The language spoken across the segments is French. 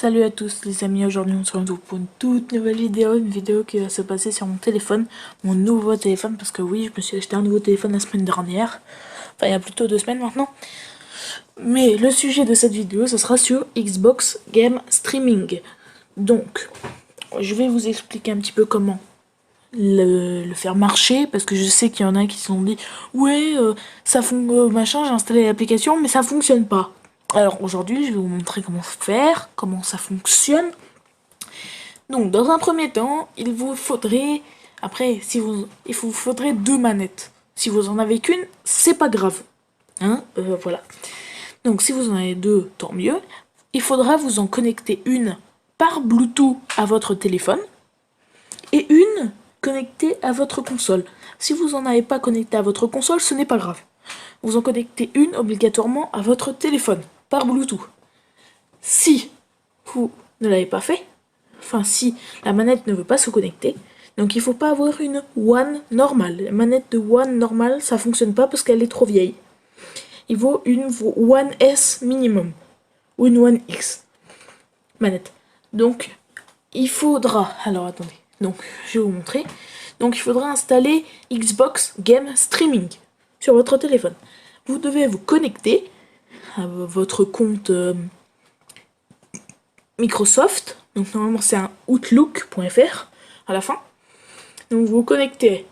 Salut à tous les amis, aujourd'hui on se retrouve pour une toute nouvelle vidéo, une vidéo qui va se passer sur mon téléphone, mon nouveau téléphone, parce que oui, je me suis acheté un nouveau téléphone la semaine dernière, enfin il y a plutôt 2 semaines maintenant. Mais le sujet de cette vidéo, ce sera sur Xbox Game Streaming. Donc, je vais vous expliquer un petit peu comment le faire marcher, parce que je sais qu'il y en a qui se sont dit ouais ça fonctionne machin, j'ai installé l'application mais ça fonctionne pas. Alors aujourd'hui je vais vous montrer comment faire, comment ça fonctionne. Donc dans un premier temps il vous faudrait, après il vous faudrait 2 manettes. Si vous en avez qu'une c'est pas grave, hein, voilà. Donc si vous en avez 2 tant mieux. Il faudra vous en connecter une par Bluetooth à votre téléphone et une connectée à votre console. Si vous n'en avez pas connecté à votre console, ce n'est pas grave. Vous en connectez une obligatoirement à votre téléphone, par Bluetooth. Si vous ne l'avez pas fait, enfin si la manette ne veut pas se connecter, donc il ne faut pas avoir une One normale. La manette de One normale, ça ne fonctionne pas parce qu'elle est trop vieille. Il faut une One S minimum, ou une One X manette. Donc il faudra, alors attendez, donc je vais vous montrer. Donc il faudra installer Xbox Game Streaming sur votre téléphone. Vous devez vous connecter à votre compte Microsoft. Donc normalement c'est un outlook.fr à la fin. Donc vous vous connectez.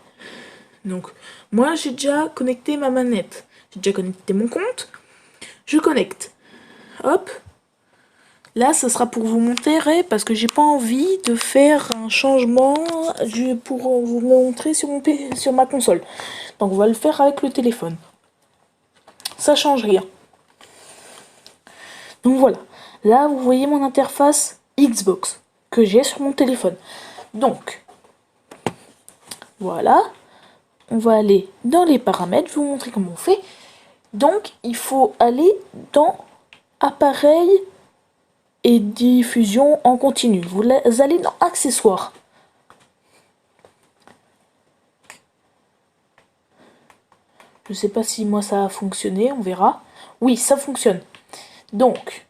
Donc moi j'ai déjà connecté ma manette. J'ai déjà connecté mon compte. Je connecte. Hop. Là, ce sera pour vous montrer, parce que j'ai pas envie de faire un changement pour vous montrer sur ma console. Donc on va le faire avec le téléphone. Ça change rien. Donc voilà. Là, vous voyez mon interface Xbox que j'ai sur mon téléphone. Donc, voilà. On va aller dans les paramètres. Je vais vous montrer comment on fait. Donc, il faut aller dans appareil et diffusion en continu. Vous allez dans accessoires. Je sais pas si moi ça a fonctionné, on verra. Oui, ça fonctionne. Donc,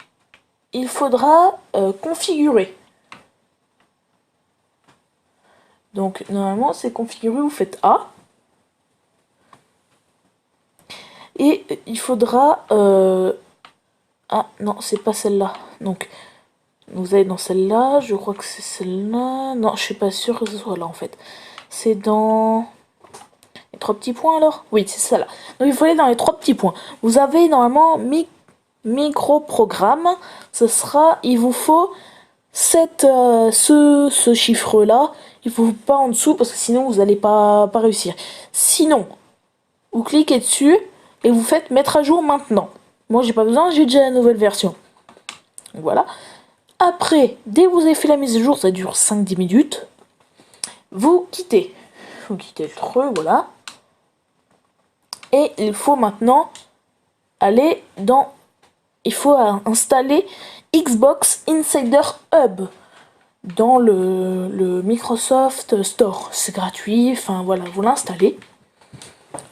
il faudra configurer. Donc, normalement, c'est configuré, vous faites A. Et il faudra... Ah, non, c'est pas celle-là. Donc, vous allez dans celle-là, je crois que c'est celle-là. Non, je suis pas sûre que ce soit là, en fait. C'est dans... Les 3 petits points, alors? Oui, c'est ça là. Donc, il faut aller dans les 3 petits points. Vous avez, normalement, micro-programme. Ce sera... Il vous faut ce chiffre-là. Il ne faut pas en dessous, parce que sinon, vous n'allez pas réussir. Sinon, vous cliquez dessus et vous faites mettre à jour maintenant. Moi, j'ai pas besoin, j'ai déjà la nouvelle version. Voilà. Après, dès que vous avez fait la mise à jour, ça dure 5-10 minutes. Vous quittez. Vous quittez le truc, voilà. Et il faut maintenant aller dans... Il faut installer Xbox Insider Hub dans le Microsoft Store. C'est gratuit, enfin voilà, vous l'installez.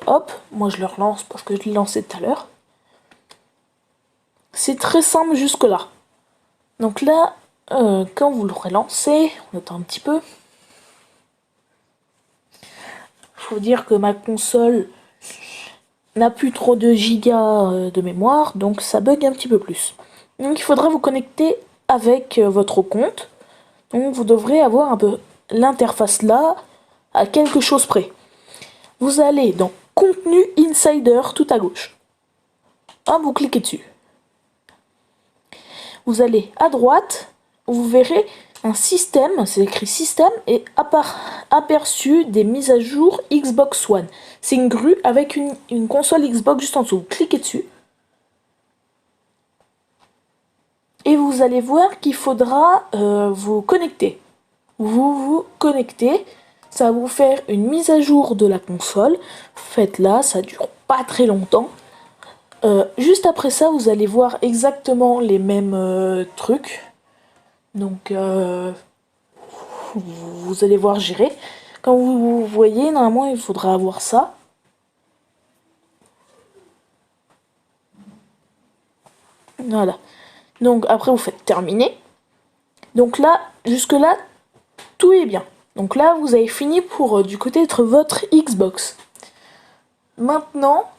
Hop, moi je le relance parce que je l'ai lancé tout à l'heure. C'est très simple jusque là. Donc là, quand vous l'aurez lancé, on attend un petit peu. Faut dire que ma console n'a plus trop de gigas de mémoire, donc ça bug un petit peu plus. Donc il faudra vous connecter avec votre compte. Donc vous devrez avoir un peu l'interface là, à quelque chose près. Vous allez dans Contenu Insider tout à gauche. Hop, vous cliquez dessus. Vous allez à droite, vous verrez un système, c'est écrit système et aperçu des mises à jour Xbox One. C'est une grue avec une console Xbox juste en dessous. Vous cliquez dessus. Et vous allez voir qu'il faudra vous connecter. Vous connectez, ça va vous faire une mise à jour de la console. Faites-la, ça dure pas très longtemps. Juste après ça, vous allez voir exactement les mêmes trucs. Donc, vous allez voir gérer. Quand vous voyez, normalement, il faudra avoir ça. Voilà. Donc, après, vous faites terminer. Donc là, jusque là, tout est bien. Donc là, vous avez fini pour du côté de votre Xbox. Maintenant,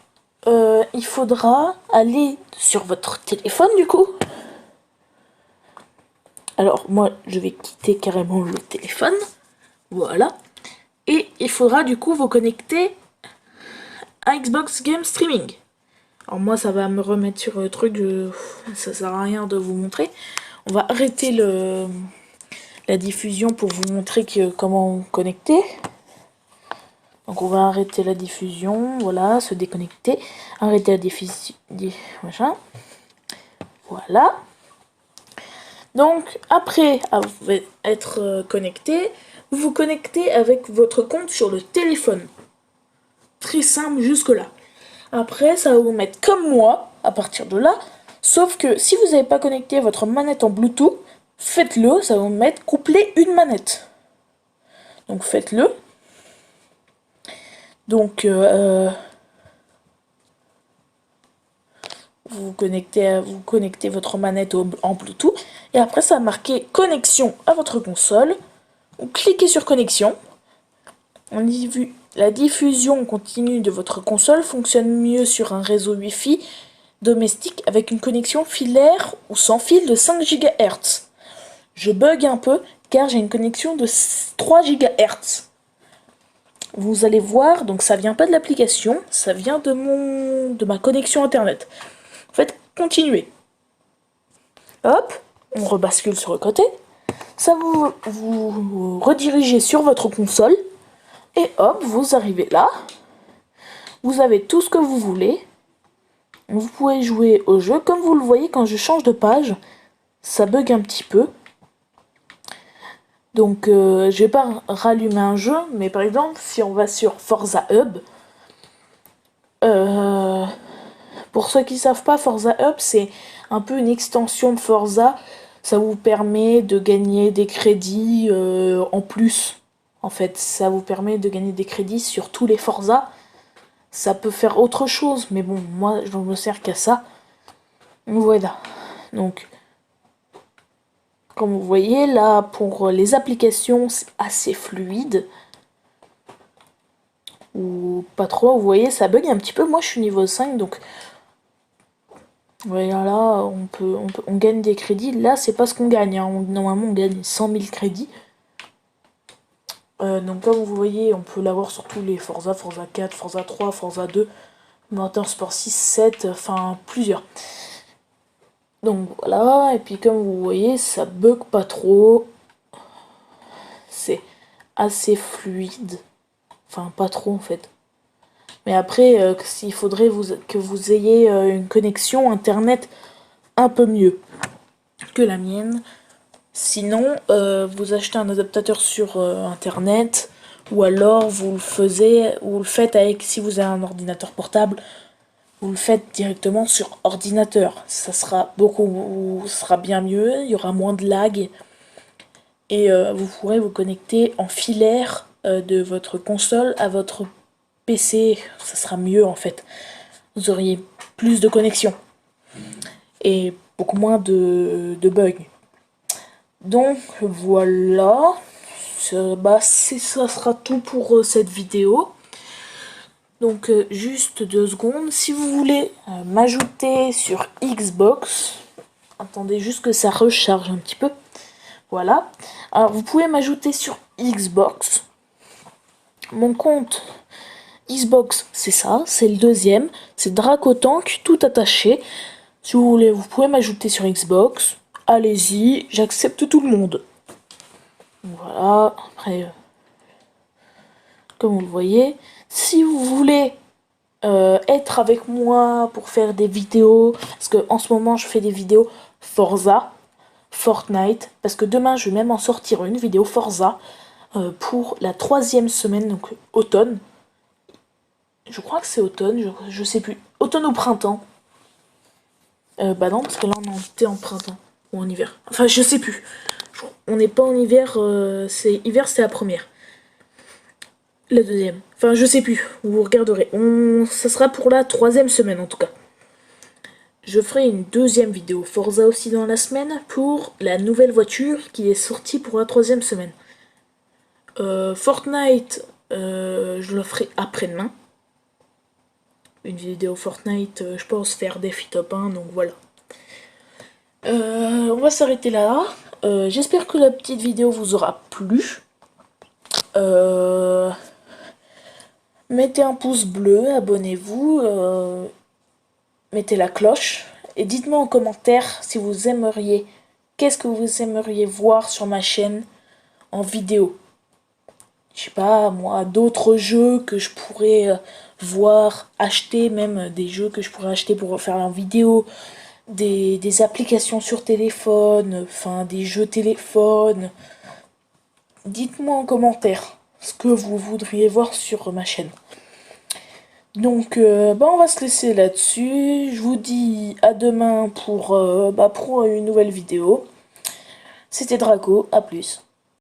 il faudra aller sur votre téléphone du coup. Alors moi, je vais quitter carrément le téléphone. Voilà. Et il faudra du coup vous connecter à Xbox Game Streaming. Alors moi, ça va me remettre sur le truc, ça sert à rien de vous montrer. On va arrêter la diffusion pour vous montrer comment connecter. Donc on va arrêter la diffusion, voilà, se déconnecter, arrêter la diffusion, machin. Voilà. Donc après être connecté, vous vous connectez avec votre compte sur le téléphone. Très simple jusque là. Après, ça va vous mettre comme moi à partir de là. Sauf que si vous n'avez pas connecté votre manette en Bluetooth, faites-le, ça va vous mettre coupler une manette. Donc faites-le. Donc vous connectez votre manette en Bluetooth et après ça va marquer connexion à votre console. Vous cliquez sur connexion. On dit vu la diffusion continue de votre console fonctionne mieux sur un réseau Wi-Fi domestique avec une connexion filaire ou sans fil de 5 GHz. Je bug un peu car j'ai une connexion de 3 GHz. Vous allez voir, donc ça vient pas de l'application, ça vient de ma connexion internet. Faites continuer. Hop, on rebascule sur le côté. Ça vous redirigez sur votre console. Et hop, vous arrivez là. Vous avez tout ce que vous voulez. Vous pouvez jouer au jeu. Comme vous le voyez, quand je change de page, ça bug un petit peu. Donc, je vais pas rallumer un jeu, mais par exemple, si on va sur Forza Hub, pour ceux qui savent pas, Forza Hub, c'est un peu une extension de Forza. Ça vous permet de gagner des crédits en plus. En fait, ça vous permet de gagner des crédits sur tous les Forza. Ça peut faire autre chose, mais bon, moi, je ne me sers qu'à ça. Voilà. Donc, comme vous voyez, là, pour les applications, c'est assez fluide. Ou pas trop, vous voyez, ça bug un petit peu. Moi, je suis niveau 5, donc... Voilà, là, on gagne des crédits. Là, c'est pas ce qu'on gagne. Hein. Normalement, on gagne 100 000 crédits. Donc comme vous voyez, on peut l'avoir sur tous les Forza, Forza 4, Forza 3, Forza 2, Motorsport 6, 7, enfin plusieurs. Donc voilà, et puis comme vous voyez, ça bug pas trop. C'est assez fluide. Enfin, pas trop en fait. Mais après, il faudrait que vous ayez une connexion internet un peu mieux que la mienne. Sinon, vous achetez un adaptateur sur internet, ou alors vous le faites avec, si vous avez un ordinateur portable, vous le faites directement sur ordinateur. Ça sera bien mieux, il y aura moins de lag, et vous pourrez vous connecter en filaire de votre console à votre PC. Ça sera mieux en fait. Vous auriez plus de connexion et beaucoup moins de bugs. Donc voilà, ça sera tout pour cette vidéo. Donc juste 2 secondes, si vous voulez m'ajouter sur Xbox, attendez juste que ça recharge un petit peu. Voilà, alors vous pouvez m'ajouter sur Xbox. Mon compte Xbox, c'est ça, c'est le deuxième, c'est Dracotank, tout attaché. Si vous voulez, vous pouvez m'ajouter sur Xbox. Allez-y, j'accepte tout le monde. Voilà, après, comme vous le voyez, si vous voulez être avec moi pour faire des vidéos, parce que en ce moment je fais des vidéos Forza, Fortnite, parce que demain je vais même en sortir une vidéo Forza pour la 3e semaine, donc automne. Je crois que c'est automne, je sais plus. Automne ou printemps. Bah non, parce que là on était en printemps. Ou en hiver. Enfin, je sais plus. On n'est pas en hiver, c'est hiver, c'est la première. La deuxième. Enfin, je sais plus. Vous regarderez. Ça sera pour la 3e semaine, en tout cas. je ferai une deuxième vidéo Forza aussi dans la semaine pour la nouvelle voiture qui est sortie pour la 3e semaine. Fortnite, je le ferai après-demain. Une vidéo Fortnite, je pense faire des top 1, donc voilà. On va s'arrêter là. J'espère que la petite vidéo vous aura plu. Mettez un pouce bleu, abonnez-vous, mettez la cloche. Et dites-moi en commentaire si vous aimeriez, qu'est-ce que vous aimeriez voir sur ma chaîne en vidéo. Je sais pas, moi, d'autres jeux que je pourrais voir, acheter, même des jeux que je pourrais acheter pour faire en vidéo, des applications sur téléphone, enfin des jeux téléphone. Dites-moi en commentaire ce que vous voudriez voir sur ma chaîne. Donc, on va se laisser là-dessus. Je vous dis à demain pour une nouvelle vidéo. C'était Draco, à plus.